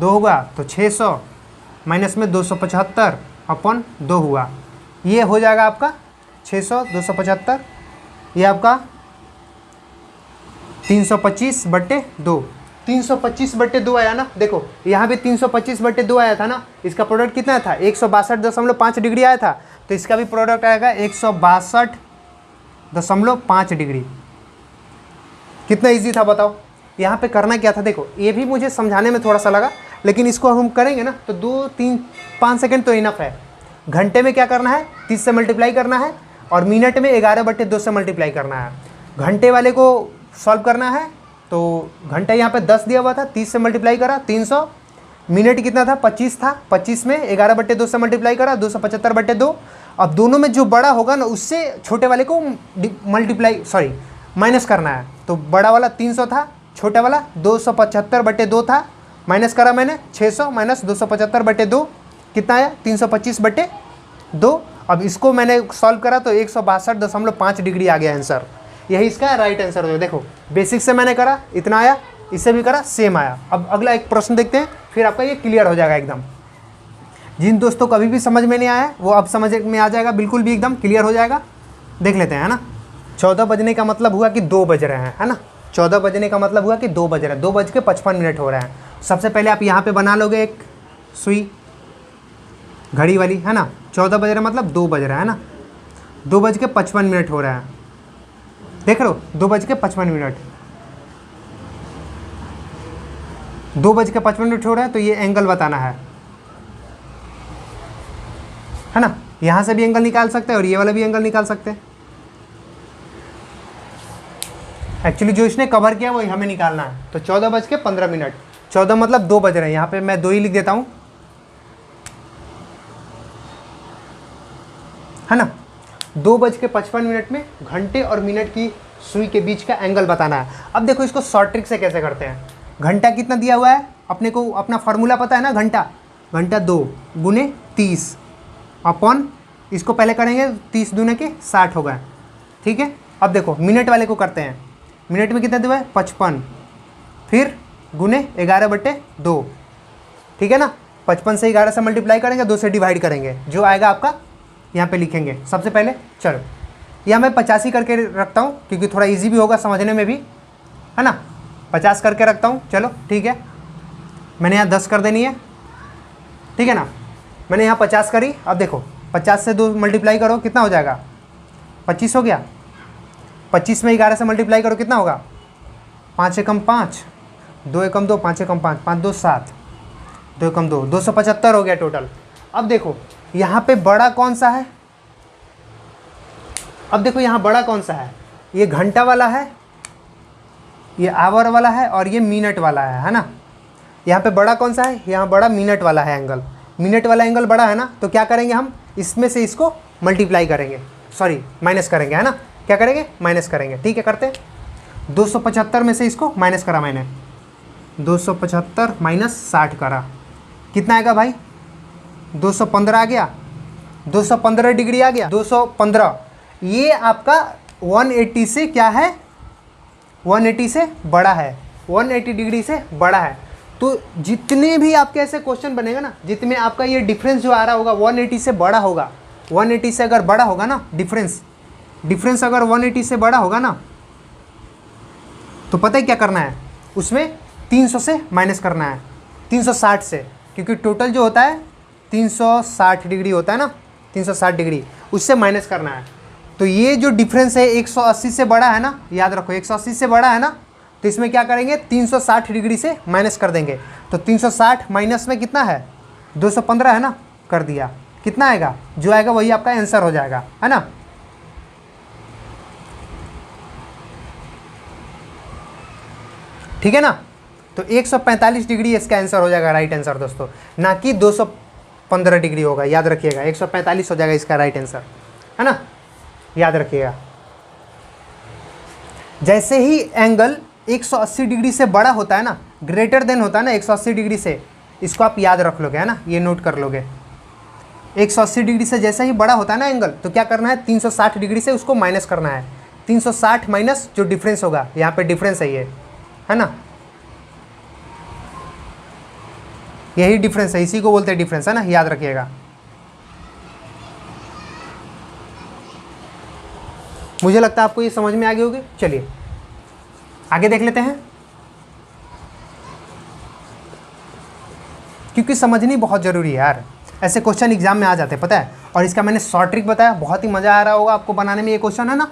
होगा तो 600 माइनस में 275/2 हुआ, ये हो जाएगा आपका 600 275, ये आपका 325/2। 325/2 आया ना। देखो यहाँ पे 325/2 आया था ना, इसका प्रोडक्ट कितना था, 162.5 डिग्री आया था, तो इसका भी प्रोडक्ट आएगा 162.5 डिग्री। कितना इजी था बताओ। यहाँ पे करना क्या था, देखो ये भी मुझे समझाने में थोड़ा सा लगा, लेकिन इसको हम करेंगे ना तो 2-3-5 सेकेंड तो इनफ है। घंटे में क्या करना है, 30 से मल्टीप्लाई करना है, और मिनट में 11/2 से मल्टीप्लाई करना है। घंटे वाले को सॉल्व करना है, तो घंटा यहाँ पे 10 दिया हुआ था, 30 से मल्टीप्लाई करा 300, मिनट कितना था, 25 था, 25 में 11/2 से मल्टीप्लाई करा 275/2। अब दोनों में जो बड़ा होगा ना, उससे छोटे वाले को माइनस करना है। तो बड़ा वाला 300 था, छोटा वाला 275/2 था, माइनस करा मैंने 600 माइनस 275/2 कितना आया, 325/2। अब इसको मैंने सॉल्व करा तो 162.5 डिग्री आ गया आंसर। यही इसका राइट आंसर हो। देखो बेसिक से मैंने करा, इतना आया, इससे भी करा, सेम आया। अब अगला एक प्रश्न देखते हैं, फिर आपका ये क्लियर हो जाएगा एकदम। जिन दोस्तों को कभी भी समझ में नहीं आया वो अब समझ में आ जाएगा, बिल्कुल भी एकदम क्लियर हो जाएगा। देख लेते हैं, है ना। 14 बजने का मतलब हुआ कि 2 बज रहे हैं, है ना। 14 बजने का मतलब हुआ कि 2 बज रहे हैं, 2:55 हो रहे हैं। सबसे पहले आप यहाँ पे बना लोगे एक सुई घड़ी वाली, है ना। 14 बज रहे मतलब 2 बज रहा है ना, 2:55 हो रहा है। देख रहे हो, 2:55, 2:55 हो रहा है। तो ये एंगल बताना है, है ना। यहाँ से भी एंगल निकाल सकते हैं और ये वाला भी एंगल निकाल सकते हैं। एक्चुअली जो इसने कवर किया वही हमें निकालना है। तो 14:15, 14 मतलब 2 बज रहे हैं, यहाँ पे मैं 2 ही लिख देता हूँ, है ना। 2:55 में घंटे और मिनट की सुई के बीच का एंगल बताना है। अब देखो इसको शॉर्ट ट्रिक से कैसे करते हैं। घंटा कितना दिया हुआ है अपने को, अपना फार्मूला पता है ना, घंटा 2 गुने 30 अपॉन, इसको पहले करेंगे 30 दूने के 60 हो गए, ठीक है। अब देखो मिनट वाले को करते हैं। मिनट में कितना दिया है 55, फिर गुने 11/2, ठीक है ना। 55 से 11 से मल्टीप्लाई करेंगे, 2 से डिवाइड करेंगे, जो आएगा आपका यहाँ पे लिखेंगे। सबसे पहले चलो यहाँ मैं 85 करके रखता हूँ क्योंकि थोड़ा इजी भी होगा समझने में भी, है ना। 50 करके रखता हूँ, चलो ठीक है। मैंने यहाँ 10 कर देनी है, ठीक है ना। मैंने यहाँ 50 करी। अब देखो 50 से 2 मल्टीप्लाई करो, कितना हो जाएगा 25 हो गया। 25 में 11 से मल्टीप्लाई करो, कितना होगा 5 एकम 5, 2 एकम 2, 5 एकम 5, 5 2 7, 2 एकम 2, 275 हो गया टोटल। अब देखो यहाँ पे बड़ा कौन सा है, अब देखो यहाँ बड़ा कौन सा है, ये घंटा वाला है, ये आवर वाला है और ये मिनट वाला है ना। यहाँ पे बड़ा कौन सा है, यहाँ बड़ा मिनट वाला है एंगल। मिनट वाला एंगल बड़ा है ना, तो क्या करेंगे हम इसमें से इसको मल्टीप्लाई करेंगे, सॉरी माइनस करेंगे, है ना। क्या करेंगे माइनस करेंगे, ठीक है करते हैं। 275 में से इसको माइनस करा मैंने, 275 माइनस 60 करा, कितना आएगा भाई 215 आ गया, 215 डिग्री आ गया, 215। ये आपका 180 से क्या है, 180 से बड़ा है, 180 डिग्री से बड़ा है। तो जितने भी आपके ऐसे क्वेश्चन बनेगा ना, जितने आपका ये डिफरेंस जो आ रहा होगा 180 से बड़ा होगा, 180 से अगर बड़ा होगा ना, डिफरेंस अगर 180 से बड़ा होगा ना, तो पता है क्या करना है, उसमें 300 से माइनस करना है, 360 से, क्योंकि टोटल जो होता है 360 डिग्री होता है ना, 360 डिग्री, उससे माइनस करना है। तो ये जो डिफरेंस है 180 से बड़ा है ना, याद रखो 180 से बड़ा है ना, तो इसमें क्या करेंगे 360 डिग्री से माइनस कर देंगे। तो 360 माइनस में कितना है 215 है ना, कर दिया, कितना आएगा, जो आएगा वही आपका आंसर हो जाएगा, है ना। ठीक है ना। तो 145 डिग्री इसका आंसर हो जाएगा, राइट आंसर दोस्तों, ना कि 215 डिग्री होगा, याद रखिएगा 145 हो जाएगा इसका राइट आंसर, है ना, याद रखिएगा। जैसे ही एंगल 180 डिग्री से बड़ा होता है ना, ग्रेटर देन होता है ना 180 डिग्री से, इसको आप याद रख लोगे, है ना, ये नोट कर लोगे। 180 डिग्री से जैसे ही बड़ा होता है ना एंगल, तो क्या करना है 360 डिग्री से उसको माइनस करना है। 360 माइनस जो डिफरेंस होगा, यहाँ पे डिफरेंस है ये, है ना, यही डिफरेंस है, इसी को बोलते हैं डिफरेंस, है ना, याद रखिएगा। मुझे लगता है आपको ये समझ में आ गई होगी। चलिए आगे देख लेते हैं, क्योंकि समझनी बहुत ज़रूरी है यार, ऐसे क्वेश्चन एग्जाम में आ जाते हैं, पता है। और इसका मैंने शॉर्ट ट्रिक बताया, बहुत ही मज़ा आ रहा होगा आपको बनाने में ये क्वेश्चन, है ना।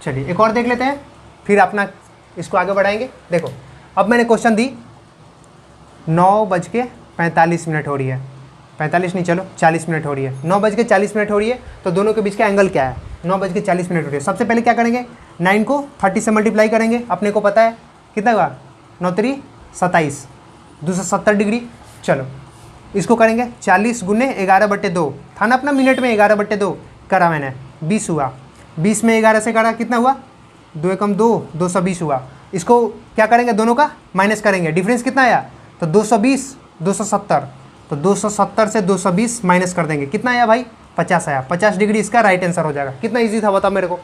चलिए एक और देख लेते हैं, फिर अपना इसको आगे बढ़ाएंगे। देखो अब मैंने क्वेश्चन दी, 9:45 हो रही है, 45 नहीं, चलो 40 मिनट हो रही है, 9:40 हो रही है, तो दोनों के बीच का एंगल क्या है, 9:40 हो रही है। सबसे पहले क्या करेंगे, 9 को 30 से मल्टीप्लाई करेंगे, अपने को पता है कितना हुआ, 9 3 27, 270 डिग्री। चलो इसको करेंगे 40 गुने 11/2, था ना अपना मिनट में 11/2 करा मैंने, 20 हुआ, 20 में 11 से करा, कितना हुआ 2 एकम 2, 220 हुआ। इसको क्या करेंगे, दोनों का माइनस करेंगे, डिफरेंस कितना आया, तो 220 270, तो 270 से 220 माइनस कर देंगे, कितना आया भाई 50 आया, 50 डिग्री इसका राइट आंसर हो जाएगा। कितना इजी था बताओ मेरे को,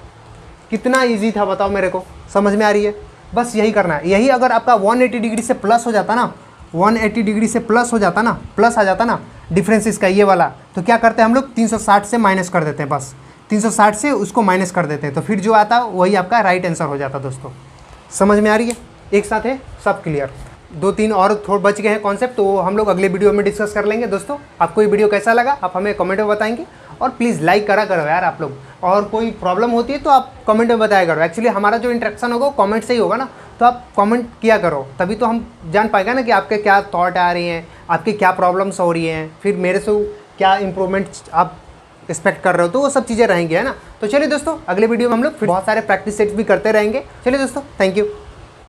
कितना इजी था बताओ मेरे को, समझ में आ रही है। बस यही करना है, यही अगर आपका 180 डिग्री से प्लस हो जाता ना, 180 डिग्री से प्लस हो जाता ना, प्लस आ जाता ना डिफरेंस इसका ये वाला, तो क्या करते हैं हम लोग 360 से माइनस कर देते हैं, बस 360 से उसको माइनस कर देते हैं, तो फिर जो आता वही आपका राइट आंसर हो जाता। दोस्तों समझ में आ रही है, एक साथ है सब क्लियर। 2-3 और थोड़े बच गए हैं कॉन्सेप्ट, तो हम लोग अगले वीडियो में डिस्कस कर लेंगे। दोस्तों आपको ये वीडियो कैसा लगा आप हमें कमेंट में बताएंगे, और प्लीज़ लाइक करा करो यार आप लोग, और कोई प्रॉब्लम होती है तो आप कमेंट में बताया करो। एक्चुअली हमारा जो इंटरेक्शन होगा वो कमेंट से ही होगा ना, तो आप कमेंट किया करो, तभी तो हम जान पाएगा ना कि आपके क्या थॉट आ रही हैं, आपकी क्या प्रॉब्लम्स हो रही हैं, फिर मेरे से क्या इंप्रूवमेंट आप एक्सपेक्ट कर रहे हो, तो वो सब चीज़ें रहेंगी, है ना। तो चलिए दोस्तों, अगले वीडियो में हम लोग फिर बहुत सारे प्रैक्टिस सेट्स भी करते रहेंगे। चलिए दोस्तों, थैंक यू।